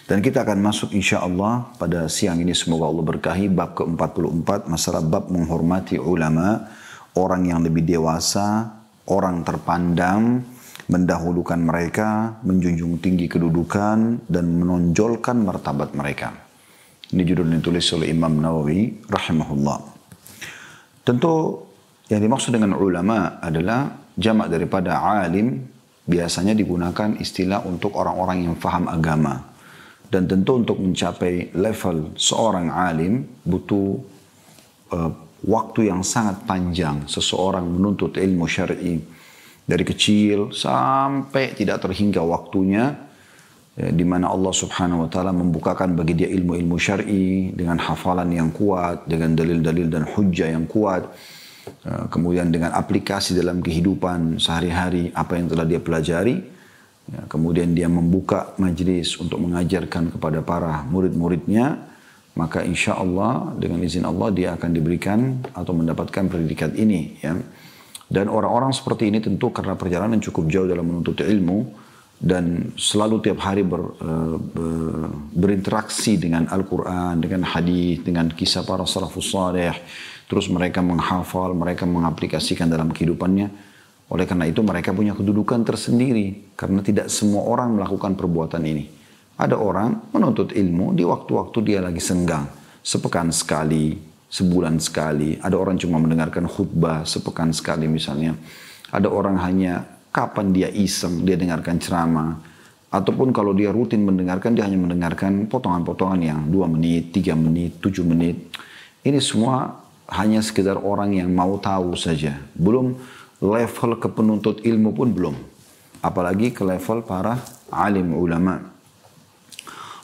Dan kita akan masuk insya Allah pada siang ini, semoga Allah berkahi, bab ke-44, masalah bab menghormati ulama, orang yang lebih dewasa, orang terpandang, mendahulukan mereka, menjunjung tinggi kedudukan, dan menonjolkan martabat mereka. Ini judul yang ditulis oleh Imam Nawawi rahimahullah. Tentu yang dimaksud dengan ulama adalah jamak daripada alim, biasanya digunakan istilah untuk orang-orang yang faham agama. Dan tentu untuk mencapai level seorang alim butuh waktu yang sangat panjang. Seseorang menuntut ilmu syar'i dari kecil sampai tidak terhingga waktunya, di mana Allah Subhanahu wa taala membukakan bagi dia ilmu-ilmu syar'i dengan hafalan yang kuat, dengan dalil-dalil dan hujjah yang kuat. Kemudian dengan aplikasi dalam kehidupan sehari-hari apa yang telah dia pelajari. Kemudian dia membuka majlis untuk mengajarkan kepada para murid-muridnya, maka insya Allah dengan izin Allah dia akan diberikan atau mendapatkan predikat ini. Ya. Dan orang-orang seperti ini tentu karena perjalanan cukup jauh dalam menuntut ilmu dan selalu tiap hari berinteraksi dengan Al-Quran, dengan hadis, dengan kisah para salafus saleh. Terus mereka menghafal, mereka mengaplikasikan dalam kehidupannya. Oleh karena itu mereka punya kedudukan tersendiri. Karena tidak semua orang melakukan perbuatan ini. Ada orang menuntut ilmu di waktu-waktu dia lagi senggang. Sepekan sekali, sebulan sekali. Ada orang cuma mendengarkan khutbah sepekan sekali misalnya. Ada orang hanya kapan dia iseng, dia dengarkan ceramah. Ataupun kalau dia rutin mendengarkan, dia hanya mendengarkan potongan-potongan yang 2 menit, 3 menit, 7 menit. Ini semua hanya sekedar orang yang mau tahu saja. Belum level ke penuntut ilmu pun belum. Apalagi ke level para alim ulama.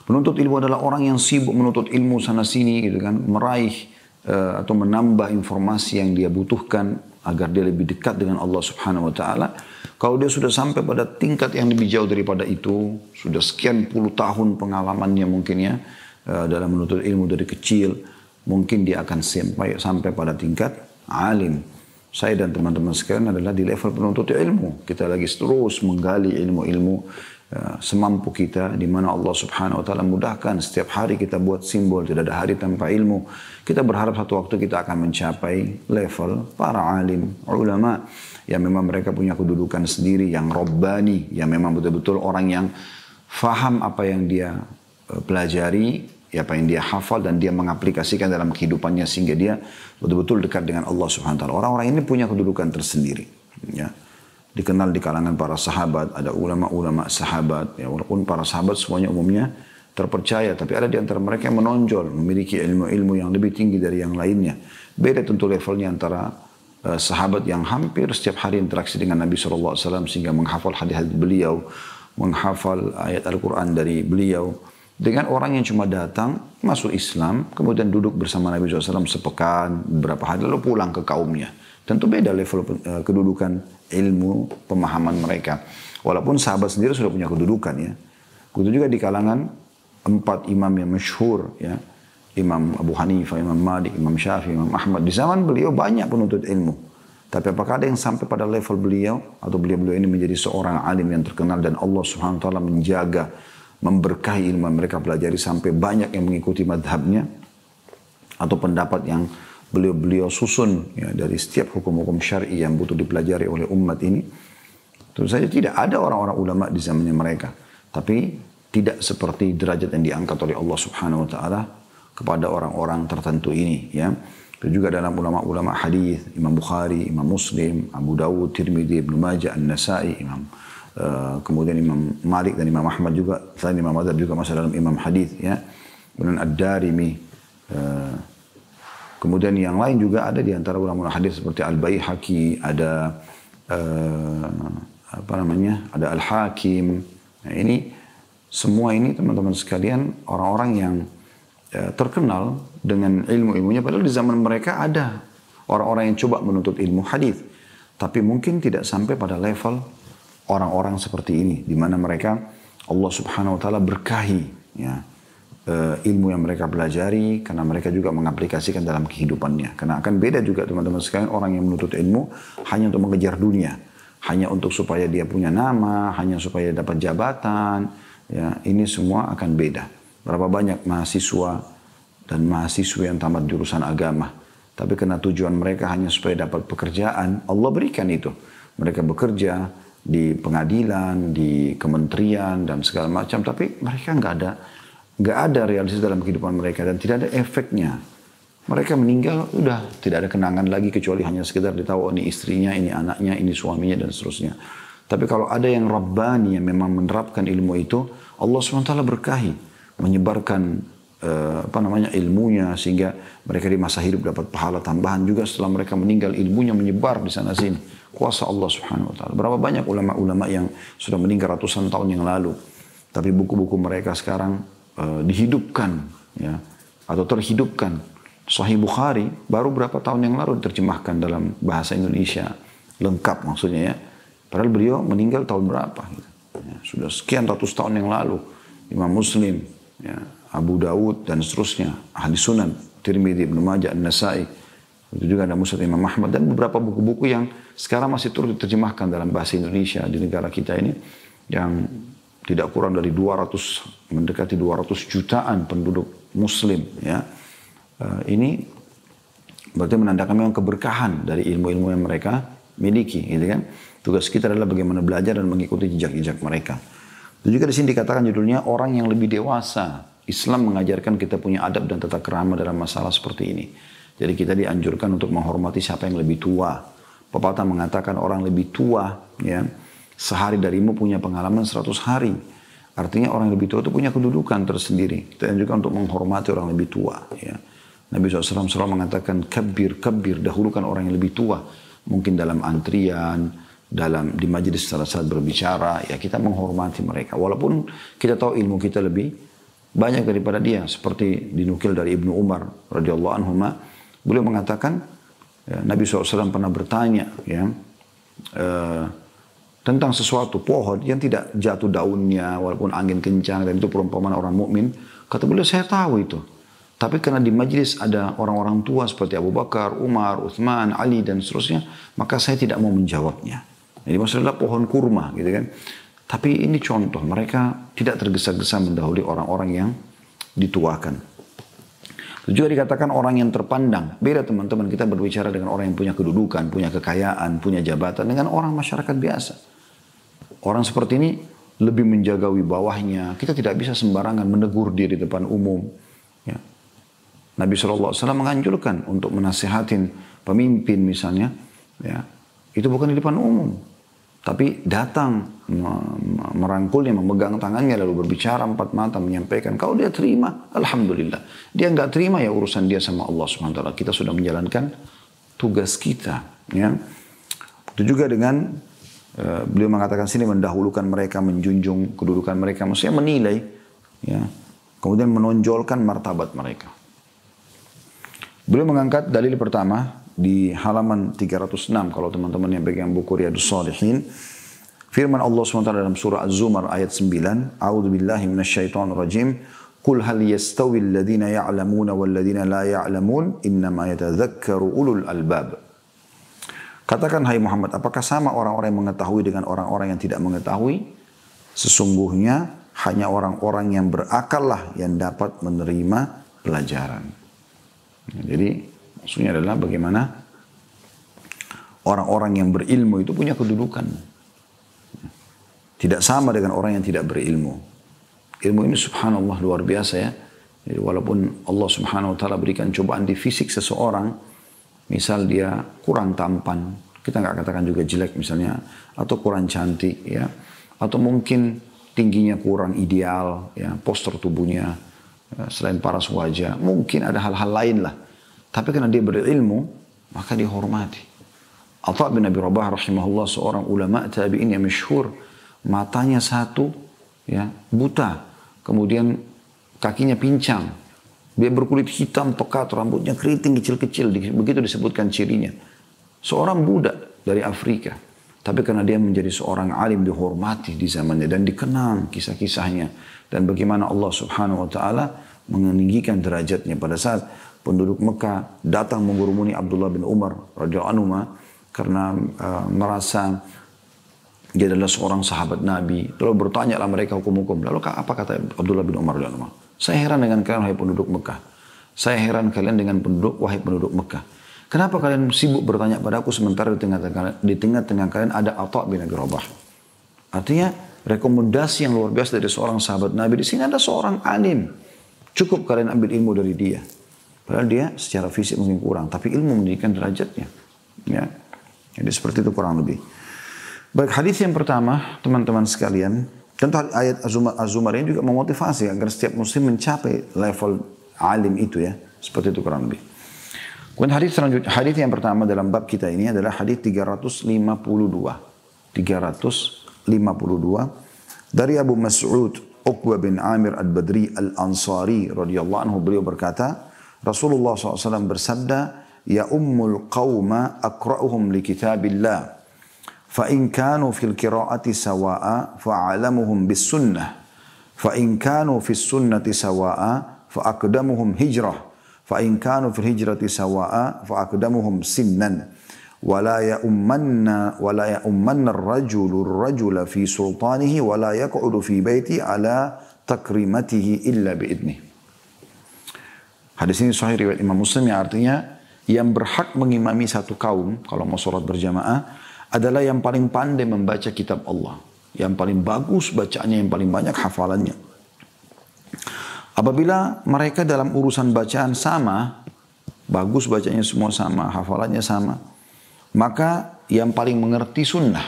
Penuntut ilmu adalah orang yang sibuk menuntut ilmu sana sini gitu kan, meraih atau menambah informasi yang dia butuhkan agar dia lebih dekat dengan Allah Subhanahu wa taala. Kalau dia sudah sampai pada tingkat yang lebih jauh daripada itu, sudah sekian puluh tahun pengalamannya mungkin ya dalam menuntut ilmu dari kecil, mungkin dia akan sampai pada tingkat alim. Saya dan teman-teman sekalian adalah di level penuntut ilmu. Kita lagi terus menggali ilmu-ilmu semampu kita, di mana Allah Subhanahu wa taala mudahkan setiap hari kita buat simbol, tidak ada hari tanpa ilmu. Kita berharap satu waktu kita akan mencapai level para alim, ulama yang memang mereka punya kedudukan sendiri, yang robbani, yang memang betul-betul orang yang faham apa yang dia pelajari, apa yang dia hafal dan dia mengaplikasikan dalam kehidupannya sehingga dia betul-betul dekat dengan Allah Subhanahu wa taala. Orang-orang ini punya kedudukan tersendiri, ya. Dikenal di kalangan para sahabat, ada ulama-ulama sahabat, ya, walaupun para sahabat semuanya umumnya terpercaya, tapi ada di antara mereka yang menonjol, memiliki ilmu-ilmu yang lebih tinggi dari yang lainnya. Beda tentu levelnya antara sahabat yang hampir setiap hari interaksi dengan Nabi SAW sehingga menghafal hadis-hadis beliau, menghafal ayat Al-Quran dari beliau, dengan orang yang cuma datang, masuk Islam, kemudian duduk bersama Nabi SAW sepekan, beberapa hari, lalu pulang ke kaumnya. Tentu beda level kedudukan ilmu, pemahaman mereka. Walaupun sahabat sendiri sudah punya kedudukan ya. Begitu juga di kalangan 4 imam yang masyhur ya. Imam Abu Hanifah, Imam Malik, Imam Syafi'i, Imam Ahmad. Di zaman beliau banyak penuntut ilmu. Tapi apakah ada yang sampai pada level beliau? Atau beliau-beliau ini menjadi seorang alim yang terkenal dan Allah Subhanahu wa taala menjaga, memberkahi ilmu mereka pelajari sampai banyak yang mengikuti madhabnya atau pendapat yang beliau susun ya, dari setiap hukum-hukum syar'i yang butuh dipelajari oleh umat ini. Tentu saja tidak ada orang-orang ulama di zamannya mereka, tapi tidak seperti derajat yang diangkat oleh Allah Subhanahu wa taala kepada orang-orang tertentu ini ya. Itu juga dalam ulama-ulama hadis, Imam Bukhari, Imam Muslim, Abu Dawud, Tirmidzi, Ibnu Majah, An-Nasa'i, kemudian Imam Malik dan Imam Ahmad juga, selain Imam Madzhab juga masuk dalam Imam Hadis ya. Kemudian Ad-Darimi, kemudian yang lain juga ada di antara ulama hadis seperti Al-Baihaqi, ada ada Al-Hakim. Nah, ini semua ini teman-teman sekalian orang-orang yang terkenal dengan ilmu-ilmunya, padahal di zaman mereka ada orang-orang yang coba menuntut ilmu hadis, tapi mungkin tidak sampai pada level orang-orang seperti ini, di mana mereka Allah Subhanahu wa taala berkahi ya, ilmu yang mereka pelajari, karena mereka juga mengaplikasikan dalam kehidupannya. Karena akan beda juga teman-teman sekalian, orang yang menuntut ilmu hanya untuk mengejar dunia, hanya untuk supaya dia punya nama, hanya supaya dapat jabatan, ya, ini semua akan beda. Berapa banyak mahasiswa dan mahasiswa yang tamat jurusan agama, tapi karena tujuan mereka hanya supaya dapat pekerjaan, Allah berikan itu. Mereka bekerja di pengadilan, di kementerian dan segala macam, tapi mereka nggak ada realisasi dalam kehidupan mereka dan tidak ada efeknya. Mereka meninggal, udah tidak ada kenangan lagi kecuali hanya sekedar ditahu, oh, ini istrinya, ini anaknya, ini suaminya dan seterusnya. Tapi kalau ada yang Rabbani yang memang menerapkan ilmu itu, Allah SWT berkahi, menyebarkan ilmunya sehingga mereka di masa hidup dapat pahala tambahan juga setelah mereka meninggal, ilmunya menyebar di sana sini. Kuasa Allah Subhanahu wa taala. Berapa banyak ulama-ulama yang sudah meninggal ratusan tahun yang lalu, tapi buku-buku mereka sekarang dihidupkan, ya, atau terhidupkan. Sahih Bukhari baru berapa tahun yang lalu diterjemahkan dalam bahasa Indonesia lengkap maksudnya, ya. Padahal beliau meninggal tahun berapa? Gitu. Ya, sudah sekian ratus tahun yang lalu. Imam Muslim, ya, Abu Dawud dan seterusnya, Ahli Sunan, Tirmidzi, Ibnu Majah, An-Nasai. Itu juga ada Musnad Imam Ahmad dan beberapa buku-buku yang sekarang masih terus diterjemahkan dalam bahasa Indonesia di negara kita ini, yang tidak kurang dari 200, mendekati 200 jutaan penduduk Muslim, ya. Ini berarti menandakan memang keberkahan dari ilmu-ilmu yang mereka miliki, gitu kan. Tugas kita adalah bagaimana belajar dan mengikuti jejak-jejak mereka. Itu juga di sini dikatakan judulnya orang yang lebih dewasa. Islam mengajarkan kita punya adab dan tata krama dalam masalah seperti ini. Jadi kita dianjurkan untuk menghormati siapa yang lebih tua. Pepatah mengatakan orang lebih tua, ya, sehari darimu punya pengalaman 100 hari. Artinya orang yang lebih tua itu punya kedudukan tersendiri. Kita dianjurkan untuk menghormati orang lebih tua, ya. Nabi SAW selalu mengatakan kabir, dahulukan orang yang lebih tua. Mungkin dalam antrian, di majelis saat berbicara, ya kita menghormati mereka. Walaupun kita tahu ilmu kita lebih banyak daripada dia. Seperti dinukil dari Ibnu Umar radhiyallahu anhu, beliau mengatakan, ya, Nabi SAW pernah bertanya, ya, tentang sesuatu pohon yang tidak jatuh daunnya walaupun angin kencang, dan itu perumpamaan orang mukmin. Kata beliau, saya tahu itu. Tapi karena di majelis ada orang-orang tua seperti Abu Bakar, Umar, Uthman, Ali dan seterusnya, maka saya tidak mau menjawabnya. Jadi maksudnya pohon kurma, gitu kan. Tapi ini contoh, mereka tidak tergesa-gesa mendahului orang-orang yang dituakan. Itu juga dikatakan orang yang terpandang. Beda teman-teman, kita berbicara dengan orang yang punya kedudukan, punya kekayaan, punya jabatan, dengan orang masyarakat biasa. Orang seperti ini lebih menjaga wibawahnya. Kita tidak bisa sembarangan menegur dia di depan umum, ya. Nabi SAW menganjurkan untuk menasihatin pemimpin misalnya, ya, itu bukan di depan umum, tapi datang merangkulnya, memegang tangannya lalu berbicara empat mata, menyampaikan. Kalau dia terima, alhamdulillah. Dia nggak terima, ya urusan dia sama Allah SWT. Kita sudah menjalankan tugas kita, ya. Itu juga dengan beliau mengatakan sini mendahulukan mereka, menjunjung kedudukan mereka, maksudnya menilai, ya, kemudian menonjolkan martabat mereka. Beliau mengangkat dalil pertama di halaman 306 kalau teman-teman yang pegang buku Riyadhus Shalihin. Firman Allah SWT dalam surah Az-Zumar ayat 9, A'udzu billahi minasyaitonir rajim. Qul hal yastawi alladhina ya'lamuna wal ladzina la ya'lamun innama yatadzakkaru ulul albab. Katakan hai Muhammad, apakah sama orang-orang yang mengetahui dengan orang-orang yang tidak mengetahui? Sesungguhnya hanya orang-orang yang berakal lah yang dapat menerima pelajaran. Jadi maksudnya adalah bagaimana orang-orang yang berilmu itu punya kedudukan. Tidak sama dengan orang yang tidak berilmu. Ilmu ini subhanallah luar biasa, ya. Jadi walaupun Allah Subhanahu wa taala berikan cobaan di fisik seseorang, misal dia kurang tampan, kita nggak katakan juga jelek misalnya, atau kurang cantik, ya, atau mungkin tingginya kurang ideal, ya, postur tubuhnya, selain paras wajah, mungkin ada hal-hal lain lah. Tapi karena dia berilmu, maka dihormati. Atha bin Abi Rabah rahimahullah, seorang ulama tabi'in yang masyhur, matanya satu, ya, buta, kemudian kakinya pincang, dia berkulit hitam pekat, rambutnya keriting kecil-kecil, begitu disebutkan cirinya. Seorang budak dari Afrika, tapi karena dia menjadi seorang alim dihormati di zamannya dan dikenang kisah-kisahnya dan bagaimana Allah Subhanahu wa taala meninggikan derajatnya pada saat penduduk Mekah datang menggurumuni Abdullah bin Umar radhiyallahu anhu karena merasa Dia adalah seorang sahabat Nabi. Lalu bertanyalah mereka hukum-hukum. Lalu apa kata Abdullah bin Umar radhiyallahu anhu? Saya heran dengan kalian wahai penduduk Mekah. Saya heran kalian dengan wahai penduduk Mekah. Kenapa kalian sibuk bertanya padaku sementara di tengah-tengah kalian ada Atha bin Abi Rabah? Artinya rekomendasi yang luar biasa dari seorang sahabat Nabi. Di sini ada seorang alim. Cukup kalian ambil ilmu dari dia. Padahal dia secara fisik mungkin kurang. Tapi ilmu meninggikan derajatnya. Ya. Jadi seperti itu kurang lebih. Baik, hadis yang pertama, teman-teman sekalian, tentu ayat Az-Zumar ini juga memotivasi agar setiap muslim mencapai level alim itu ya. Seperti itu kurang lebih. Kemudian hadis selanjutnya, hadis yang pertama dalam bab kita ini adalah hadis 352. 352 dari Abu Mas'ud Uqbah bin Amir Al-Badri Al-Ansari radhiyallahu anhu, beliau berkata, Rasulullah SAW bersabda, "Ya ummul qawma aqra'uhum li kitabillah. فإن كانوا في القراءة سواء فأعلمهم بالسنة فإن كانوا في السنة سواء فأقدمهم هجرة فإن كانوا في الهجرة سواء فأقدمهم سنا ولا يؤمن الرجل في سلطانه ولا يقعد في بيتي على تكريمته إلا بإذنه." Hadis ini sahih riwayat Imam Muslim, yang artinya yang berhak mengimami satu kaum kalau mau sholat berjamaah adalah yang paling pandai membaca kitab Allah. Yang paling bagus bacaannya, yang paling banyak hafalannya. Apabila mereka dalam urusan bacaan sama, bagus bacanya semua sama, hafalannya sama, maka yang paling mengerti sunnah.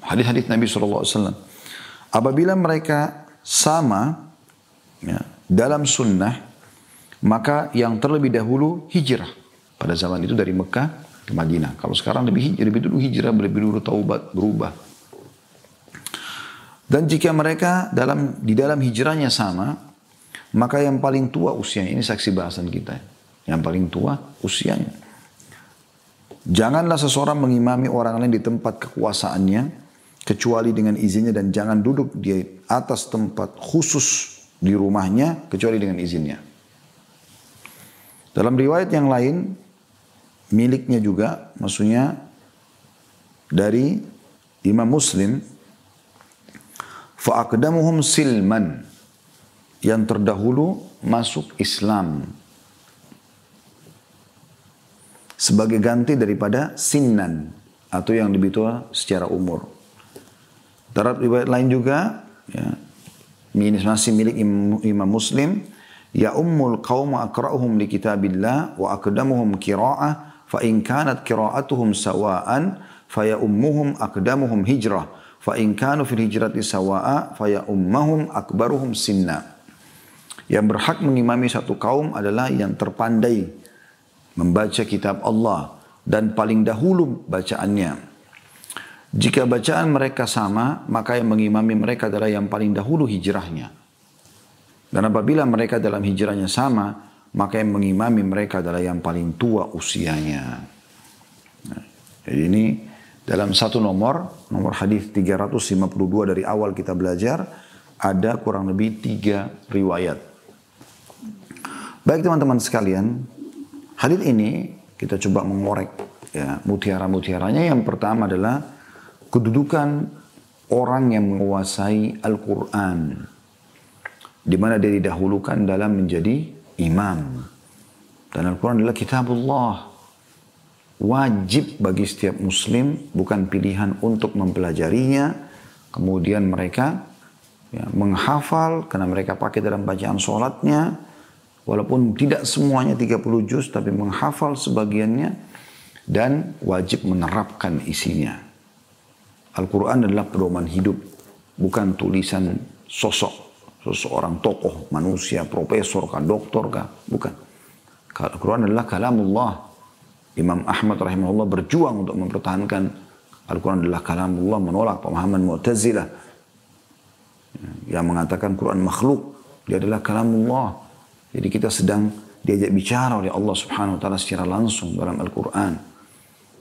Hadis-hadis Nabi SAW. Apabila mereka sama ya, dalam sunnah, maka yang terlebih dahulu hijrah. Pada zaman itu dari Mekah ke Madinah. Kalau sekarang lebih dulu hijrah, lebih dulu taubat, berubah. Dan jika mereka di dalam hijrahnya sama, maka yang paling tua usianya, ini saksi bahasan kita, yang paling tua usianya. Janganlah seseorang mengimami orang lain di tempat kekuasaannya, kecuali dengan izinnya, dan jangan duduk di atas tempat khusus di rumahnya, kecuali dengan izinnya. Dalam riwayat yang lain, miliknya juga, maksudnya dari Imam Muslim, fa'aqdamuhum silman, yang terdahulu masuk Islam sebagai ganti daripada sinnan, atau yang lebih tua secara umur. Dalam riwayat lain juga, ya, ini masih milik Imam Muslim, ya ummul qawma aqra'uhum li kitabillah wa aqdamuhum qira'ah fa in kanat qira'atuhum sawa'an fa ya ummuhum aqdamuhum hijrah fa in kanu fil hijrati sawa'a fa ya ummahum akbaruhum sinna. Yang berhak mengimami satu kaum adalah yang terpandai membaca kitab Allah dan paling dahulu bacaannya. Jika bacaan mereka sama, maka yang mengimami mereka adalah yang paling dahulu hijrahnya. Dan apabila mereka dalam hijrahnya sama, maka yang mengimami mereka adalah yang paling tua usianya. Nah, jadi ini dalam satu nomor hadis 352 dari awal kita belajar, ada kurang lebih 3 riwayat. Baik teman-teman sekalian, hadis ini kita coba mengorek ya, mutiara-mutiaranya. Yang pertama adalah kedudukan orang yang menguasai Al-Quran, di mana dia didahulukan dalam menjadi imam. Dan Al-Quran adalah kitabullah. Wajib bagi setiap muslim, bukan pilihan untuk mempelajarinya. Kemudian mereka ya, menghafal, karena mereka pakai dalam bacaan sholatnya. Walaupun tidak semuanya 30 juz, tapi menghafal sebagiannya. Dan wajib menerapkan isinya. Al-Quran adalah pedoman hidup, bukan tulisan sosok seseorang tokoh, manusia, profesor kah, doktor kah, bukan. Al-Quran adalah kalamullah. Imam Ahmad rahimahullah berjuang untuk mempertahankan Al-Quran adalah kalamullah, menolak pemahaman Mu'tazilah yang mengatakan Quran makhluk. Dia adalah kalamullah. Jadi kita sedang diajak bicara oleh Allah Subhanahu wa taala secara langsung dalam Al-Quran.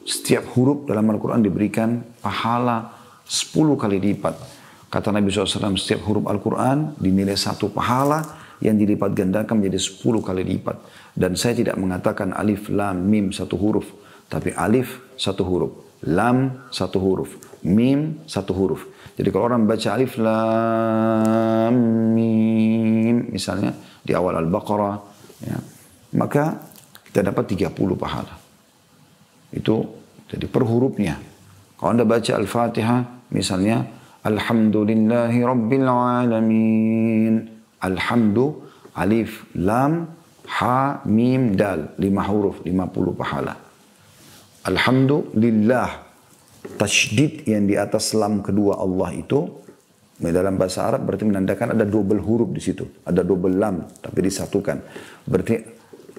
Setiap huruf dalam Al-Quran diberikan pahala 10 kali lipat. Kata Nabi SAW, setiap huruf Al-Quran dinilai 1 pahala yang dilipat gandakan menjadi 10 kali lipat. Dan saya tidak mengatakan alif, lam, mim 1 huruf. Tapi alif 1 huruf. Lam satu huruf. Mim satu huruf. Jadi kalau orang baca alif lam mim misalnya di awal Al-Baqarah, ya, maka kita dapat 30 pahala. Itu jadi per hurufnya. Kalau Anda baca Al-Fatihah misalnya Alhamdulillahi Rabbil Alamin. Alhamdu, alif, lam, ha, mim, dal. 5 huruf, 50 pahala. Alhamdulillah. Tasydid yang di atas lam kedua Allah itu dalam bahasa Arab berarti menandakan ada double huruf di situ, ada double lam tapi disatukan. Berarti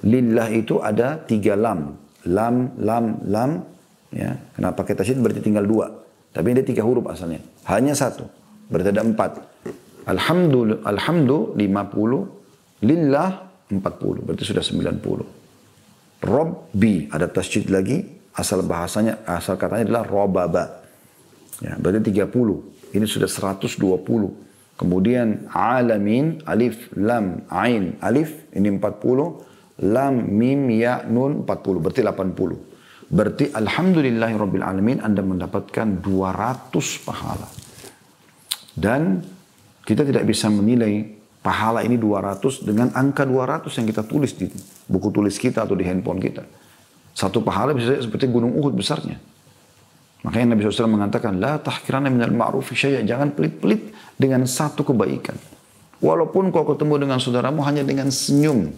lillah itu ada 3 lam, lam, ya. Kenapa pakai tasydid berarti tinggal 2. Tapi ada 3 huruf asalnya, hanya 1. Berarti ada 4. Alhamdu 50, lillah 40, berarti sudah 90. Rabbi ada tasydid lagi. Asal bahasanya, asal katanya adalah robaba. Ya, berarti 30. Ini sudah 120. Kemudian alamin, alif, lam, ain, alif. Ini 40. Lam, mim, ya, nun, 40. Berarti 80. Berarti alhamdulillahirabbil alamin Anda mendapatkan 200 pahala. Dan kita tidak bisa menilai pahala ini 200 dengan angka 200 yang kita tulis di buku tulis kita atau di handphone kita. Satu pahala bisa seperti gunung Uhud besarnya. Makanya Nabi SAW mengatakan, La tahkiranna minal ma'rufi syai'a. Jangan pelit-pelit dengan satu kebaikan. Walaupun kau ketemu dengan saudaramu hanya dengan senyum.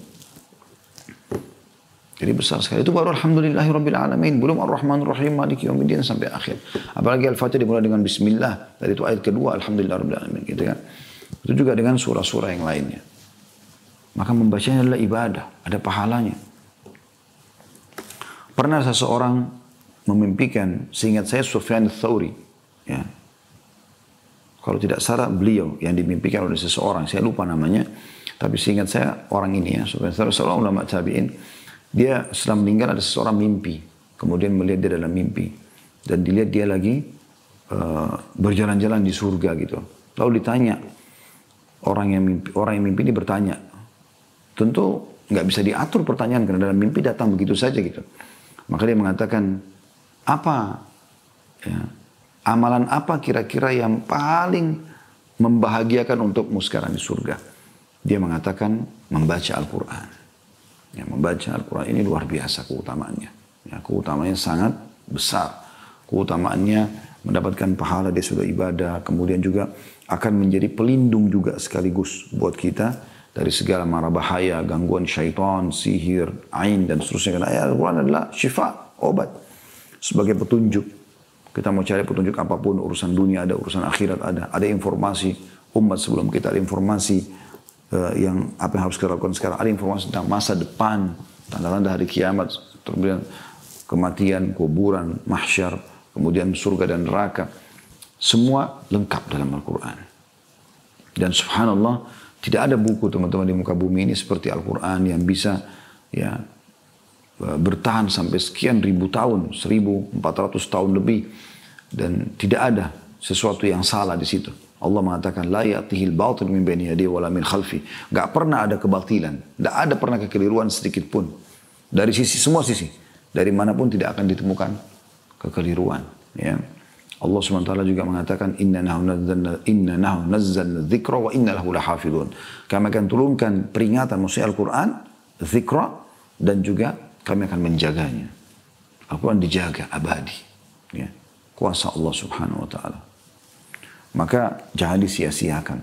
Jadi besar sekali. Itu baru alhamdulillahirabbil alamin. Belum ar-rahmanir rahim maliki yaumiddin sampai akhir. Apalagi Al-Fatihah dimulai dengan bismillah. Dari itu ayat kedua alhamdulillahirabbil alamin. Gitu kan. Itu juga dengan surah-surah yang lainnya. Maka membacanya adalah ibadah. Ada pahalanya. Pernah seseorang memimpikan, seingat saya Sufyan Ats-Tsauri, ya. Kalau tidak salah beliau yang dimimpikan oleh seseorang, saya lupa namanya, tapi seingat saya orang ini ya, Sufyan Ats-Tsauri, seorang ulama tabi'in, dia setelah meninggal ada seseorang mimpi, kemudian melihat dia dalam mimpi, dan dilihat dia lagi berjalan-jalan di surga gitu. Lalu ditanya, orang yang mimpi ini bertanya, tentu nggak bisa diatur pertanyaan karena dalam mimpi datang begitu saja gitu. Maka dia mengatakan, apa ya, amalan apa kira-kira yang paling membahagiakan untukmu sekarang di surga? Dia mengatakan, membaca Al-Quran. Ya, membaca Al-Quran ini luar biasa keutamaannya. Ya, keutamaannya sangat besar. Keutamaannya mendapatkan pahala dia sudah ibadah. Kemudian juga akan menjadi pelindung juga sekaligus buat kita dari segala mara bahaya, gangguan syaitan, sihir, ain, dan seterusnya. Karena ayat Al-Quran adalah syifa, obat. Sebagai petunjuk. Kita mau cari petunjuk apapun, urusan dunia ada, urusan akhirat ada. Ada informasi umat sebelum kita, ada informasi yang apa yang harus kita lakukan sekarang. Ada informasi tentang masa depan, tanda-tanda hari kiamat, kemudian kematian, kuburan, mahsyar, kemudian surga dan neraka. Semua lengkap dalam Al-Quran. Dan subhanallah, tidak ada buku teman-teman di muka bumi ini seperti Al-Quran yang bisa ya bertahan sampai sekian ribu tahun, 1400 tahun lebih. Dan tidak ada sesuatu yang salah di situ. Allah mengatakan, La ya'tihil batil min baini yadihi wala min khalfi. Gak pernah ada kebatilan. Gak ada pernah kekeliruan sedikit pun. Dari semua sisi. Dari manapun tidak akan ditemukan kekeliruan. Ya. Allah SWT juga mengatakan inna nahu nazzalna dzikra wa inna lahu lahafidun. Kami akan turunkan peringatan maksudnya Al-Quran, dzikra, dan juga kami akan menjaganya. Al-Quran dijaga abadi. Ya. Kuasa Allah Subhanahu wa taala. Maka jangan disia-siakan.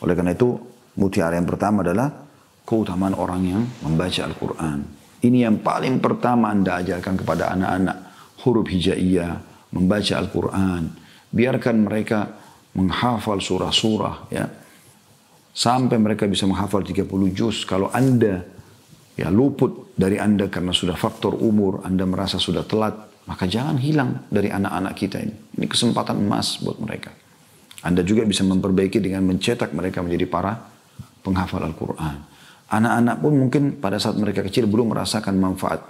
Oleh karena itu mutiara yang pertama adalah keutamaan orang yang membaca Al-Quran. Ini yang paling pertama Anda ajarkan kepada anak-anak. Huruf hijaiyah, membaca Al-Quran. Biarkan mereka menghafal surah-surah. Ya. Sampai mereka bisa menghafal 30 juz. Kalau Anda ya luput dari Anda karena sudah faktor umur, Anda merasa sudah telat, maka jangan hilang dari anak-anak kita ini. Ini kesempatan emas buat mereka. Anda juga bisa memperbaiki dengan mencetak mereka menjadi para penghafal Al-Quran. Anak-anak pun mungkin pada saat mereka kecil belum merasakan manfaat.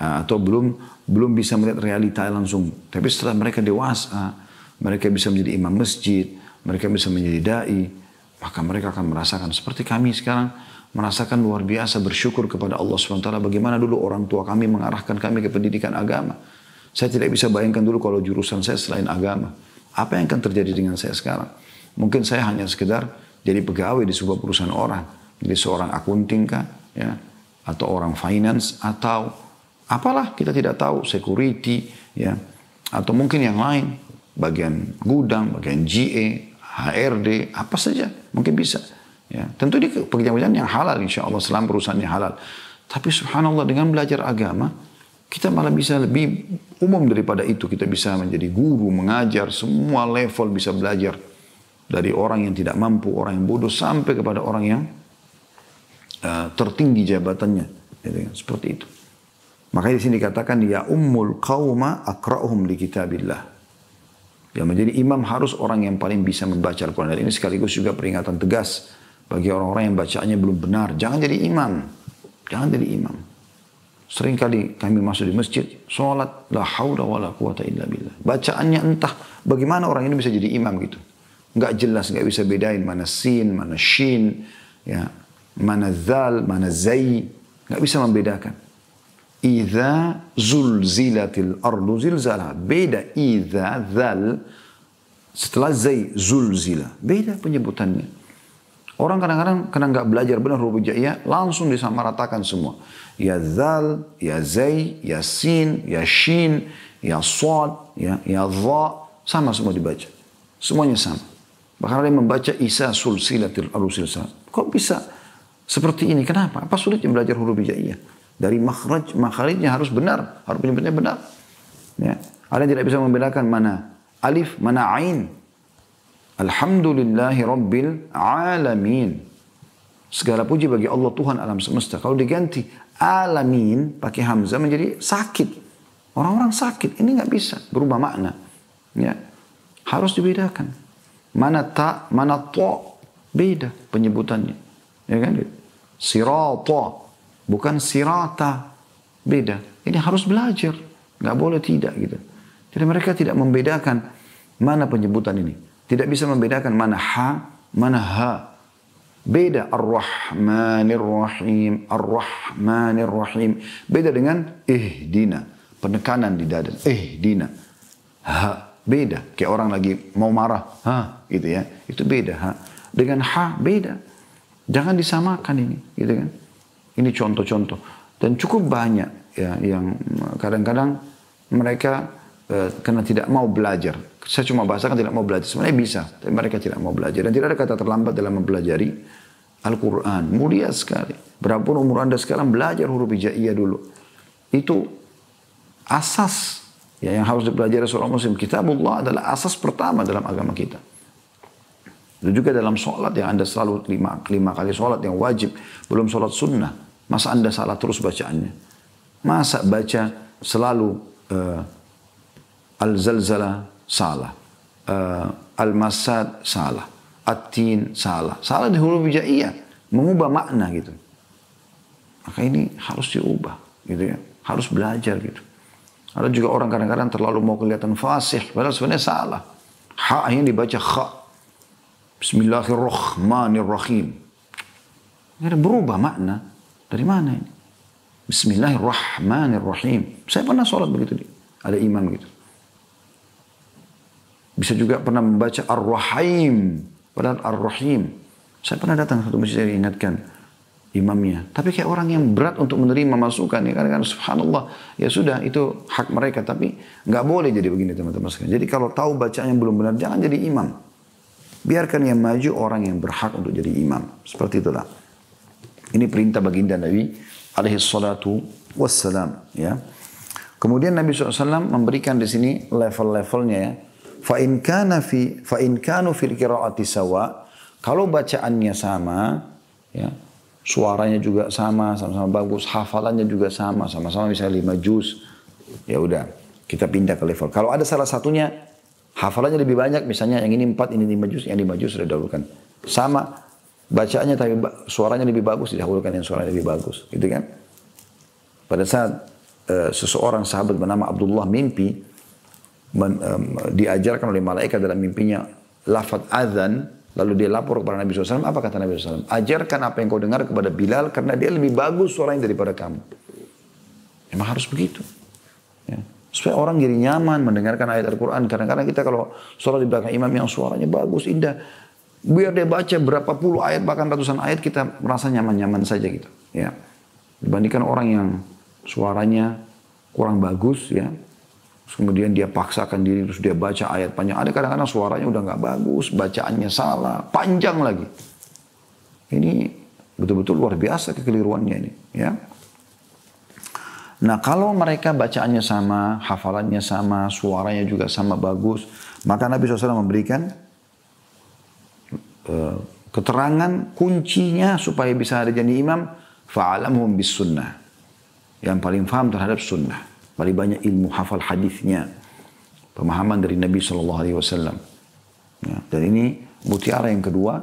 Atau belum bisa melihat realita langsung. Tapi setelah mereka dewasa, mereka bisa menjadi imam masjid, mereka bisa menjadi da'i, maka mereka akan merasakan seperti kami sekarang merasakan luar biasa bersyukur kepada Allah SWT bagaimana dulu orang tua kami mengarahkan kami ke pendidikan agama. Saya tidak bisa bayangkan dulu kalau jurusan saya selain agama. Apa yang akan terjadi dengan saya sekarang? Mungkin saya hanya sekedar jadi pegawai di sebuah perusahaan orang. Jadi seorang akunting kah? Ya, atau orang finance, atau apalah kita tidak tahu, security, ya, atau mungkin yang lain, bagian gudang, bagian GA, HRD, apa saja, mungkin bisa. Ya, tentu ini pekerjaan-pekerjaan yang halal, insya Allah selama perusahaannya halal. Tapi subhanallah dengan belajar agama, kita malah bisa lebih umum daripada itu. Kita bisa menjadi guru, mengajar, semua level bisa belajar. Dari orang yang tidak mampu, orang yang bodoh, sampai kepada orang yang tertinggi jabatannya. Seperti itu. Makanya di sini dikatakan, ya ummul qawma akra'uhum li kitabillah. Yang menjadi imam harus orang yang paling bisa membaca Al-Quran. Dan ini sekaligus juga peringatan tegas bagi orang-orang yang bacaannya belum benar. Jangan jadi imam. Jangan jadi imam. Sering kali kami masuk di masjid, sholat, la hawla wa la quwata illa billah. Bacaannya entah bagaimana orang ini bisa jadi imam gitu. Nggak jelas, nggak bisa bedain mana sin, mana shin, ya, mana zal, mana zai. Nggak bisa membedakan. Idza zulzilatil ardu zilzalaha. Beda idza, zal, setelah zai, zulzila. Beda penyebutannya. Orang kadang-kadang karena nggak belajar benar huruf hijaiyah, langsung disamaratakan semua. Ya zal, ya zai, ya sin, ya shin, ya sad, ya dha, sama semua dibaca. Semuanya sama. Bahkan ada yang membaca Isa sulsilatil alusilsa. Kok bisa seperti ini? Kenapa? Apa sulitnya belajar huruf hijaiyah? Dari makharijnya harus benar, harus penyebutnya benar. Ya. Ada yang tidak bisa membedakan mana alif, mana ain. Alhamdulillahi Rabbil Alamin. Segala puji bagi Allah Tuhan alam semesta. Kalau diganti alamin pakai hamzah menjadi sakit. Orang-orang sakit. Ini nggak bisa berubah makna. Ya. Harus dibedakan. Mana ta, mana ta. Beda penyebutannya. Ya kan? Sirata. Bukan sirata. Beda. Ini harus belajar. Nggak boleh tidak gitu. Jadi mereka tidak membedakan mana penyebutan ini. Tidak bisa membedakan mana ha, mana ha. Beda Ar-Rahmanir Rahim, Ar-Rahmanir Rahim. Beda dengan ihdina, penekanan di dada. Ihdina. Ha, beda. Kayak orang lagi mau marah, ha, gitu ya. Itu beda, ha. Dengan ha, beda. Jangan disamakan ini, gitu kan. Ini contoh-contoh. Dan cukup banyak ya yang kadang-kadang mereka karena tidak mau belajar. Saya cuma bahasakan tidak mau belajar. Sebenarnya bisa, tapi mereka tidak mau belajar. Dan tidak ada kata terlambat dalam mempelajari Al-Quran. Mulia sekali. Berapapun umur Anda sekarang, belajar huruf hijaiyah dulu. Itu asas ya, yang harus dipelajari seorang muslim. Kitabullah adalah asas pertama dalam agama kita. Itu juga dalam sholat yang Anda selalu lima kali sholat yang wajib. Belum sholat sunnah. Masa Anda salah terus bacaannya? Masa baca selalu Al-Zalzala salah. Al-Masad salah. At-Tin salah. Salah di huruf hijaiyah. Mengubah makna gitu. Maka ini harus diubah gitu ya. Harus belajar gitu. Ada juga orang kadang-kadang terlalu mau kelihatan fasih. Padahal sebenarnya salah. Ha-nya dibaca kha. Bismillahirrahmanirrahim. Ini berubah makna. Dari mana ini? Bismillahirrahmanirrahim. Saya pernah sholat begitu. Ada imam gitu. Bisa juga pernah membaca Ar-Rahim. Padahal Ar-Rahim. Saya pernah datang satu masjid, saya ingatkan imamnya. Tapi kayak orang yang berat untuk menerima masukan. Ya, kadang-kadang subhanallah. Ya sudah, itu hak mereka. Tapi nggak boleh jadi begini teman-teman sekalian. Jadi kalau tahu bacaan yang belum benar, jangan jadi imam. Biarkan yang maju orang yang berhak untuk jadi imam. Seperti itulah. Ini perintah baginda Nabi alaihi salatu wassalam. Ya. Kemudian Nabi SAW memberikan di sini level-levelnya ya. Fa in kanu fil qiraati sawa, kalau bacaannya sama, ya, suaranya juga sama-sama bagus, hafalannya juga sama-sama misalnya 5 juz, ya udah, kita pindah ke level. Kalau ada salah satunya hafalannya lebih banyak, misalnya yang ini 4, ini 5 juz, yang 5 juz sudah dahulukan. Sama bacaannya tapi suaranya lebih bagus, didahulukan yang suaranya lebih bagus, gitu kan? Pada saat seseorang sahabat bernama Abdullah mimpi, diajarkan oleh malaikat dalam mimpinya lafaz azan, lalu dia lapor kepada Nabi SAW. Apa kata Nabi SAW? Ajarkan apa yang kau dengar kepada Bilal karena dia lebih bagus suaranya daripada kamu. Memang harus begitu. Ya. Supaya orang jadi nyaman mendengarkan ayat Al-Quran. Kadang-kadang kita kalau sholat di belakang imam yang suaranya bagus, indah. Biar dia baca berapa puluh ayat, bahkan ratusan ayat, kita merasa nyaman-nyaman saja gitu. Ya. Dibandingkan orang yang suaranya kurang bagus, ya. Terus kemudian dia paksakan diri, terus dia baca ayat panjang. Ada kadang-kadang suaranya udah nggak bagus, bacaannya salah, panjang lagi. Ini betul-betul luar biasa kekeliruannya ini. Ya. Nah kalau mereka bacaannya sama, hafalannya sama, suaranya juga sama bagus, maka Nabi SAW memberikan keterangan kuncinya supaya bisa ada jadi imam, fa'alamhum bis sunnah. Yang paling faham terhadap sunnah. Paling banyak ilmu hafal hadisnya. Pemahaman dari Nabi SAW. Ya, dan ini mutiara yang kedua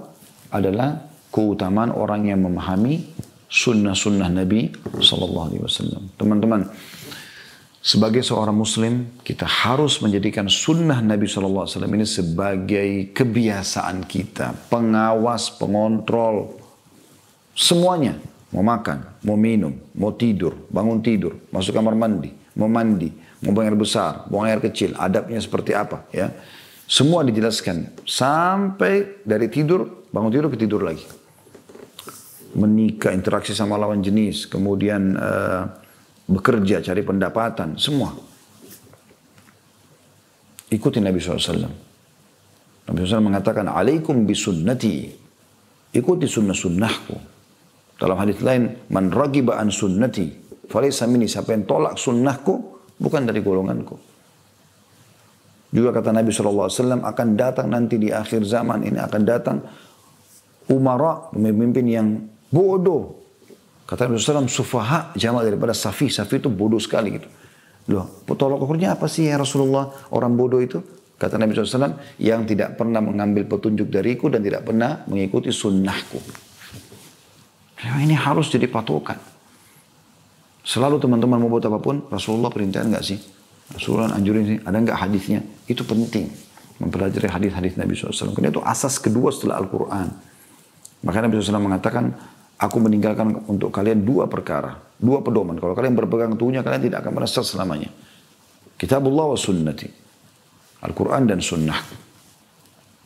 adalah keutamaan orang yang memahami sunnah-sunnah Nabi SAW. Teman-teman, sebagai seorang muslim, kita harus menjadikan sunnah Nabi SAW ini sebagai kebiasaan kita. Pengawas, pengontrol, semuanya. Mau makan, mau minum, mau tidur, bangun tidur, masuk kamar mandi, mau buang air besar, buang air kecil, adabnya seperti apa. Ya, semua dijelaskan. Sampai dari tidur, bangun tidur ke tidur lagi. Menikah, interaksi sama lawan jenis, kemudian bekerja, cari pendapatan, semua. Ikuti Nabi SAW. Nabi SAW mengatakan, alaikum bisunnati. Ikuti sunnah-sunnahku. Dalam hadis lain, man ragiba an sunnati, falaysa minni, siapa yang tolak sunnahku, bukan dari golonganku. Juga kata Nabi SAW, akan datang nanti di akhir zaman ini, akan datang umara, pemimpin yang bodoh. Kata Nabi SAW, sufaha, jamak daripada safi. Safi itu bodoh sekali gitu. Loh, tolak ukurnya apa sih ya Rasulullah, orang bodoh itu? Kata Nabi SAW, yang tidak pernah mengambil petunjuk dariku dan tidak pernah mengikuti sunnahku. Ya, ini harus jadi patokan. Selalu teman-teman mau buat apapun, Rasulullah perintah enggak sih? Rasulullah anjurin sih, ada enggak hadisnya? Itu penting. Mempelajari hadis-hadis Nabi SAW. Karena itu asas kedua setelah Al-Quran. Maka Nabi SAW mengatakan, aku meninggalkan untuk kalian dua perkara, dua pedoman. Kalau kalian berpegang teguhnya, kalian tidak akan merasa selamanya. Kitabullah wa sunnati. Al-Quran dan sunnah.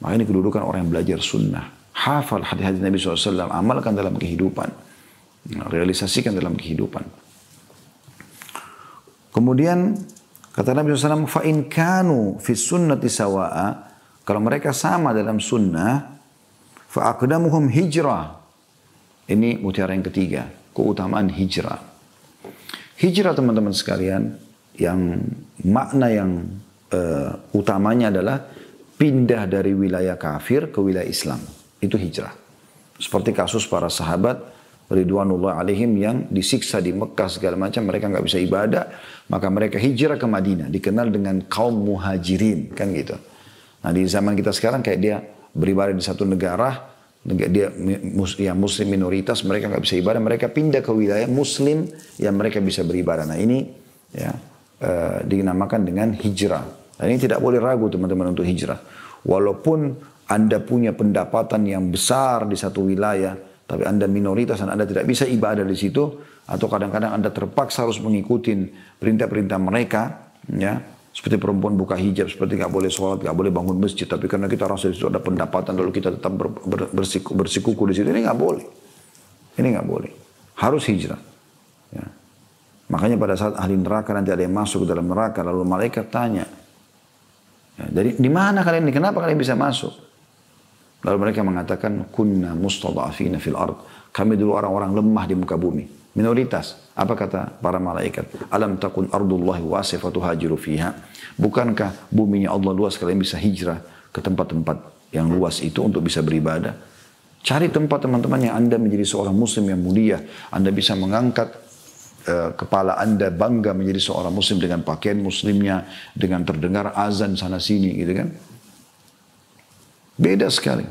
Maka ini kedudukan orang yang belajar sunnah. Hafal hadis-hadis Nabi SAW, amalkan dalam kehidupan. Realisasikan dalam kehidupan. Kemudian, kata Nabi SAW, فَإِنْ كَانُوا فِي السُّنَّةِ سَوَاءً. Kalau mereka sama dalam sunnah, فَأَقْدَمُهُمْ hijrah. Ini mutiara yang ketiga, keutamaan hijrah. Hijrah teman-teman sekalian, yang makna yang utamanya adalah pindah dari wilayah kafir ke wilayah Islam. Itu hijrah. Seperti kasus para sahabat Ridwanullah alaihim yang disiksa di Mekah segala macam, mereka nggak bisa ibadah, maka mereka hijrah ke Madinah, dikenal dengan kaum muhajirin, kan gitu. Nah di zaman kita sekarang kayak dia beribadah di satu negara, dia ya muslim minoritas, mereka nggak bisa ibadah, mereka pindah ke wilayah muslim yang mereka bisa beribadah. Nah ini ya dinamakan dengan hijrah. Dan ini tidak boleh ragu teman-teman untuk hijrah. Walaupun Anda punya pendapatan yang besar di satu wilayah, tapi Anda minoritas dan Anda tidak bisa ibadah di situ, atau kadang-kadang Anda terpaksa harus mengikuti perintah-perintah mereka, ya. Seperti perempuan buka hijab, seperti nggak boleh sholat, nggak boleh bangun masjid, tapi karena kita rasa di situ ada pendapatan, lalu kita tetap bersikuku di situ, ini nggak boleh. Ini nggak boleh. Harus hijrah. Ya. Makanya pada saat ahli neraka nanti ada yang masuk ke dalam neraka, lalu malaikat tanya, ya, dari di mana kalian ini? Kenapa kalian bisa masuk? Lalu mereka mengatakan, kunna mustada'afina fil ard. Kami dulu orang-orang lemah di muka bumi. Minoritas. Apa kata para malaikat? Alam takun ardullahi wasifatu hajiru fiha. Bukankah buminya Allah luas, kalian bisa hijrah ke tempat-tempat yang luas itu untuk bisa beribadah? Cari tempat teman-teman yang Anda menjadi seorang muslim yang mulia. Anda bisa mengangkat kepala Anda bangga menjadi seorang muslim dengan pakaian muslimnya, dengan terdengar azan sana sini gitu kan. Beda sekali.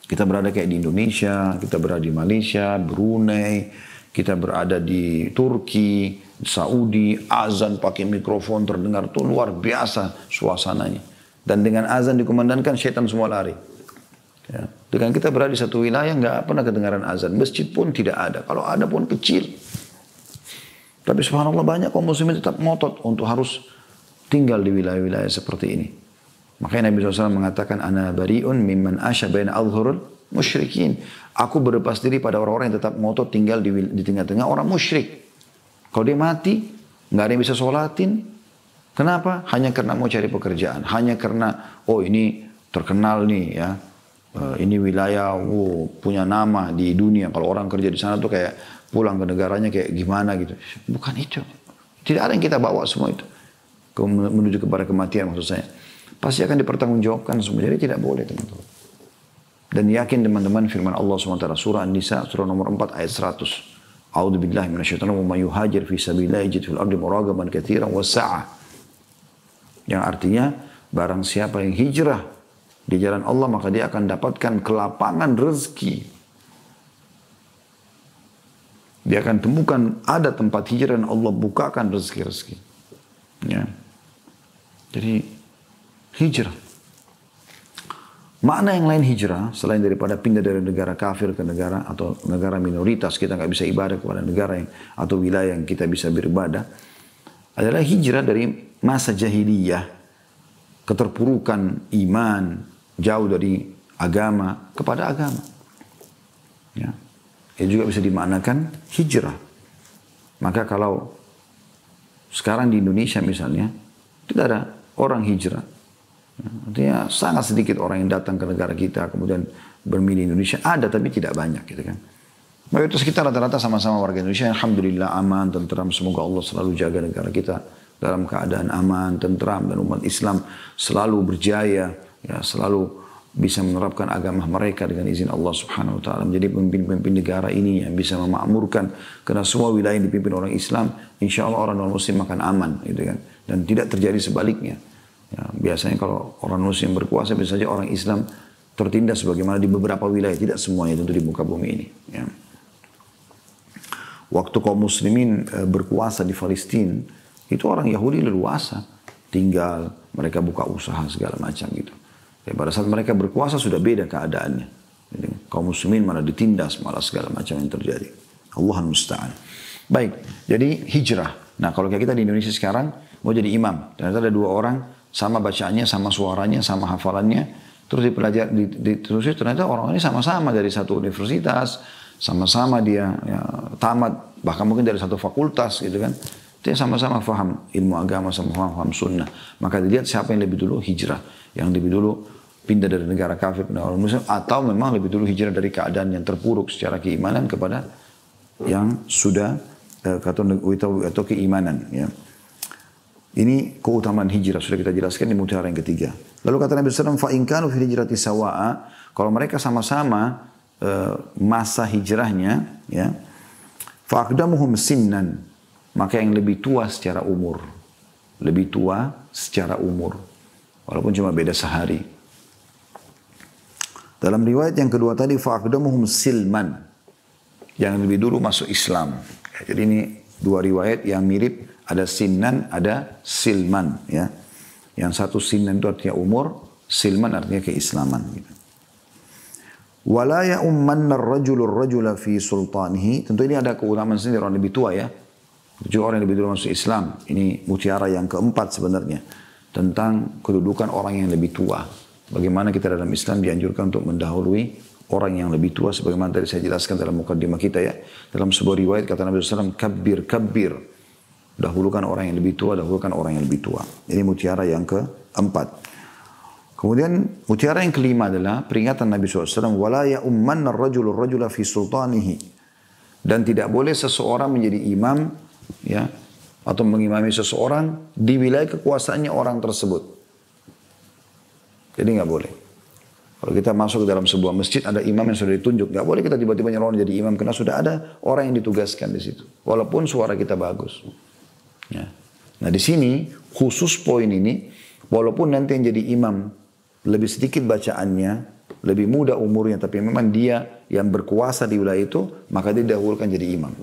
Kita berada kayak di Indonesia, kita berada di Malaysia, Brunei, kita berada di Turki, Saudi, azan pakai mikrofon terdengar tuh luar biasa suasananya. Dan dengan azan dikumandangkan, syaitan semua lari. Ya. Dengan kita berada di satu wilayah nggak pernah kedengaran azan, masjid pun tidak ada. Kalau ada pun kecil. Tapi subhanallah banyak kaum muslimin tetap ngotot untuk harus tinggal di wilayah-wilayah seperti ini. Makanya Nabi SAW mengatakan, Ana bari'un mimman asya baina adhurul musyrikin. Aku berlepas diri pada orang-orang yang tetap ngotot tinggal di tengah-tengah orang musyrik. Kalau dia mati, nggak ada yang bisa sholatin. Kenapa? Hanya karena mau cari pekerjaan. Hanya karena, oh ini terkenal nih ya. Ini wilayah punya nama di dunia. Kalau orang kerja di sana tuh kayak pulang ke negaranya kayak gimana gitu. Bukan itu. Tidak ada yang kita bawa semua itu. Menuju kepada kematian maksud saya. Pasti akan dipertanggungjawabkan semua. Jadi tidak boleh teman-teman. Dan yakin teman-teman firman Allah SWT surah An-Nisa surah nomor 4 ayat 100. A'udzu billahi minasyaitonir rajim. Wa may yuhajir fi sabilillah yajid fil ardi muragaman katsiran wa sa'ah. Yang artinya barang siapa yang hijrah di jalan Allah maka dia akan dapatkan kelapangan rezeki. Dia akan temukan ada tempat hijrah dan Allah bukakan rezeki-rezeki. Ya. Jadi hijrah. Makna yang lain hijrah selain daripada pindah dari negara kafir ke negara atau negara minoritas kita nggak bisa ibadah kepada negara yang atau wilayah yang kita bisa beribadah adalah hijrah dari masa jahiliyah, keterpurukan iman, jauh dari agama kepada agama. Ya. Itu juga bisa dimaknakan hijrah. Maka kalau sekarang di Indonesia misalnya tidak ada orang hijrah. Artinya sangat sedikit orang yang datang ke negara kita kemudian bermilih Indonesia. Ada tapi tidak banyak gitu kan. Mayoritas kita rata-rata sama-sama warga Indonesia. Alhamdulillah aman, tentram. Semoga Allah selalu jaga negara kita dalam keadaan aman, tentram. Dan umat Islam selalu berjaya. Ya, selalu bisa menerapkan agama mereka dengan izin Allah subhanahu wa ta'ala. Menjadi pemimpin-pemimpin negara ini yang bisa memakmurkan. Karena semua wilayah yang dipimpin orang Islam, insya Allah orang non-muslim akan aman. Gitu kan. Dan tidak terjadi sebaliknya. Ya, biasanya kalau orang muslim berkuasa bisa saja orang Islam tertindas sebagaimana di beberapa wilayah, tidak semuanya tentu di muka bumi ini. Ya. Waktu kaum muslimin berkuasa di Palestina, itu orang Yahudi leluasa tinggal, mereka buka usaha segala macam gitu. Ya, pada saat mereka berkuasa sudah beda keadaannya. Jadi, kaum muslimin malah ditindas, malah segala macam yang terjadi. Allahul musta'an. Baik, jadi hijrah. Nah kalau kayak kita di Indonesia sekarang mau jadi imam, ternyata ada dua orang sama bacaannya, sama suaranya, sama hafalannya. Terus ditelusuri ternyata orang ini sama-sama dari satu universitas, sama-sama dia ya, tamat, bahkan mungkin dari satu fakultas gitu kan. Dia sama-sama faham ilmu agama, sama-sama faham sunnah. Maka dilihat siapa yang lebih dulu hijrah, yang lebih dulu pindah dari negara kafir ke negara muslim, atau memang lebih dulu hijrah dari keadaan yang terpuruk secara keimanan kepada yang sudah atau keimanan. Ya. Ini keutamaan hijrah sudah kita jelaskan di mutiara yang ketiga. Lalu kata Nabi SAW, fa in kanu fi hijrati sawa'a, kalau mereka sama-sama masa hijrahnya, ya, fa aqdamuhum sinnan, maka yang lebih tua secara umur, lebih tua secara umur, walaupun cuma beda sehari. Dalam riwayat yang kedua tadi, fa aqdamuhum silman, yang lebih dulu masuk Islam. Jadi ini dua riwayat yang mirip. Ada sinnan, ada silman. Ya. Yang satu sinnan itu artinya umur, silman artinya keislaman. Gitu. Wala ya'ummanna ar-rajulu ar-rajula fi sultanihi. Tentu ini ada keutamaan sendiri orang lebih tua ya. Juga orang yang lebih dulu masuk Islam. Ini mutiara yang keempat sebenarnya. Tentang kedudukan orang yang lebih tua. Bagaimana kita dalam Islam dianjurkan untuk mendahului orang yang lebih tua. Sebagaimana tadi saya jelaskan dalam mukaddimah kita ya. Dalam sebuah riwayat kata Nabi SAW, kabbir, kabbir. Dahulukan orang yang lebih tua, dahulukan orang yang lebih tua. Ini mutiara yang keempat. Kemudian mutiara yang kelima adalah peringatan Nabi SAW. Wala ya'ummanna ar-rajulu ar-rajula fi sultanihi. Dan tidak boleh seseorang menjadi imam, ya, atau mengimami seseorang di wilayah kekuasaannya orang tersebut. Jadi nggak boleh. Kalau kita masuk ke dalam sebuah masjid ada imam yang sudah ditunjuk, nggak boleh kita tiba-tiba nyalon jadi imam karena sudah ada orang yang ditugaskan di situ. Walaupun suara kita bagus. Ya. Nah di sini khusus poin ini, walaupun nanti yang jadi imam lebih sedikit bacaannya, lebih muda umurnya, tapi memang dia yang berkuasa di wilayah itu, maka dia didahulukan jadi imam.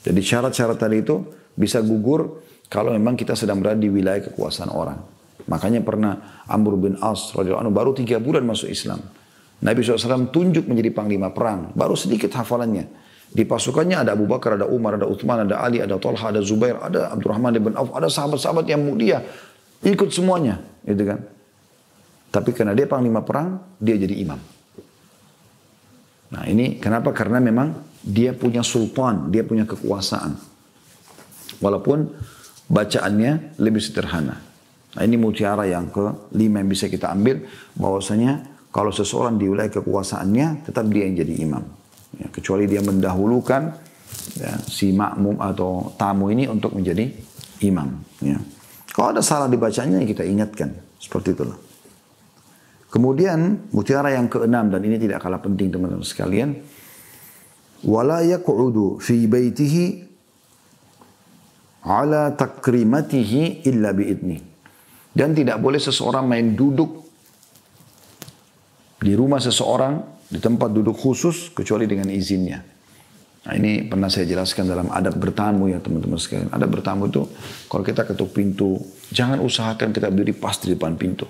Jadi syarat-syarat tadi itu bisa gugur kalau memang kita sedang berada di wilayah kekuasaan orang. Makanya pernah Amr bin As radhiyallahu anhu baru 3 bulan masuk Islam. Nabi SAW tunjuk menjadi panglima perang, baru sedikit hafalannya. Di pasukannya ada Abu Bakar, ada Umar, ada Uthman, ada Ali, ada Talha, ada Zubair, ada Abdurrahman bin Auf, ada sahabat-sahabat yang mulia. Ikut semuanya, gitu kan. Tapi karena dia panglima perang, dia jadi imam. Nah ini kenapa? Karena memang dia punya sultan, dia punya kekuasaan. Walaupun bacaannya lebih sederhana. Nah ini mutiara yang kelima yang bisa kita ambil, bahwasanya kalau seseorang di wilayah kekuasaannya, tetap dia yang jadi imam. Ya, kecuali dia mendahulukan ya, si makmum atau tamu ini untuk menjadi imam. Ya. Kalau ada salah dibacanya, kita ingatkan. Seperti itulah. Kemudian mutiara yang keenam, dan ini tidak kalah penting teman-teman sekalian. Wala yaqudu fi baitihi ala takrimatihi illa biidni. Dan tidak boleh seseorang main duduk di rumah seseorang, di tempat duduk khusus, kecuali dengan izinnya. Nah ini pernah saya jelaskan dalam adab bertamu ya teman-teman sekalian. Adab bertamu itu, kalau kita ketuk pintu, jangan usahakan kita berdiri pas di depan pintu.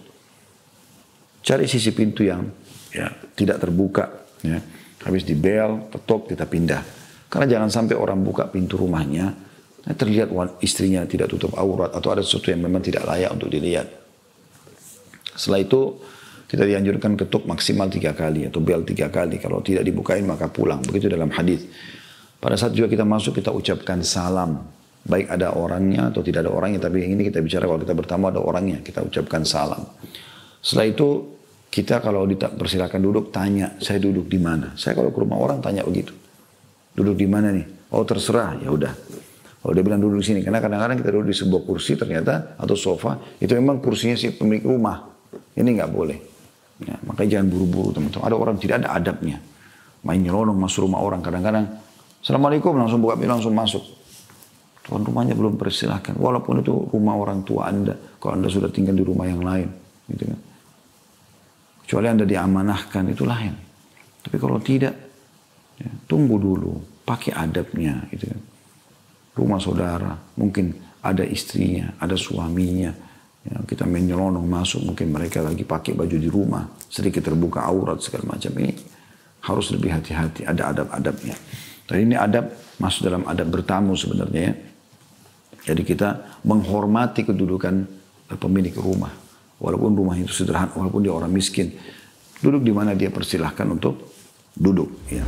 Cari sisi pintu yang ya, tidak terbuka. Ya. Habis di bel, ketuk, kita pindah. Karena jangan sampai orang buka pintu rumahnya, terlihat istrinya tidak tutup aurat, atau ada sesuatu yang memang tidak layak untuk dilihat. Setelah itu, kita dianjurkan ketuk maksimal 3 kali atau bel 3 kali. Kalau tidak dibukain maka pulang. Begitu dalam hadis. Pada saat juga kita masuk kita ucapkan salam. Baik ada orangnya atau tidak ada orangnya. Tapi yang ini kita bicara kalau kita bertamu ada orangnya. Kita ucapkan salam. Setelah itu kita kalau dipersilakan duduk tanya. Saya duduk di mana? Saya kalau ke rumah orang tanya begitu. Duduk di mana nih? Oh terserah. Ya udah. Kalau dia bilang duduk di sini. Karena kadang-kadang kita duduk di sebuah kursi ternyata. Atau sofa. Itu memang kursinya si pemilik rumah. Ini nggak boleh. Ya, makanya jangan buru-buru teman-teman. Ada orang tidak ada adabnya. Main nyelonong masuk rumah orang. Kadang-kadang, Assalamualaikum, langsung buka pintu, langsung masuk. Tuan rumahnya belum persilahkan. Walaupun itu rumah orang tua Anda. Kalau Anda sudah tinggal di rumah yang lain. Gitu kan. Kecuali Anda diamanahkan, itu lain. Tapi kalau tidak, ya, tunggu dulu. Pakai adabnya. Gitu kan. Rumah saudara, mungkin ada istrinya, ada suaminya. Ya, kita menyelonong masuk, mungkin mereka lagi pakai baju di rumah, sedikit terbuka aurat segala macam. Ini harus lebih hati-hati, ada adab-adabnya. Jadi ini adab masuk dalam adab bertamu sebenarnya ya. Jadi kita menghormati kedudukan pemilik rumah, walaupun rumah itu sederhana, walaupun dia orang miskin, duduk di mana dia persilahkan untuk duduk. Ya.